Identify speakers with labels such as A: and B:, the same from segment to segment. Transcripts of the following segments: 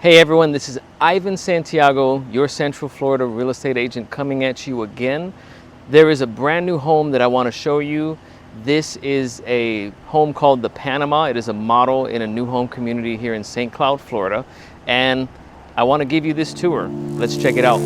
A: Hey everyone, this is Ivan Santiago, your Central Florida real estate agent, coming at you again. There is a brand new home that I want to show you. This is a home called the Panama. It is a model in a new home community here in St. Cloud, Florida. And I want to give you this tour. Let's check it out.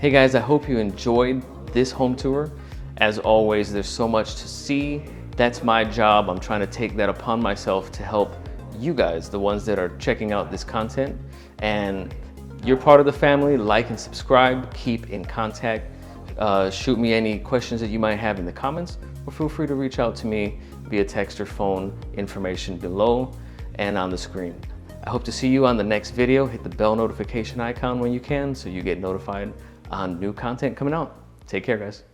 A: Hey guys, I hope you enjoyed this home tour. As always, there's so much to see. That's my job. I'm trying to take that upon myself to help you guys, the ones that are checking out this content. And you're part of the family. Like and subscribe, keep in contact. Shoot me any questions that you might have in the comments, or feel free to reach out to me via text or phone, information below and on the screen. I hope to see you on the next video. Hit the bell notification icon when you can so you get notified on new content coming out. Take care, guys.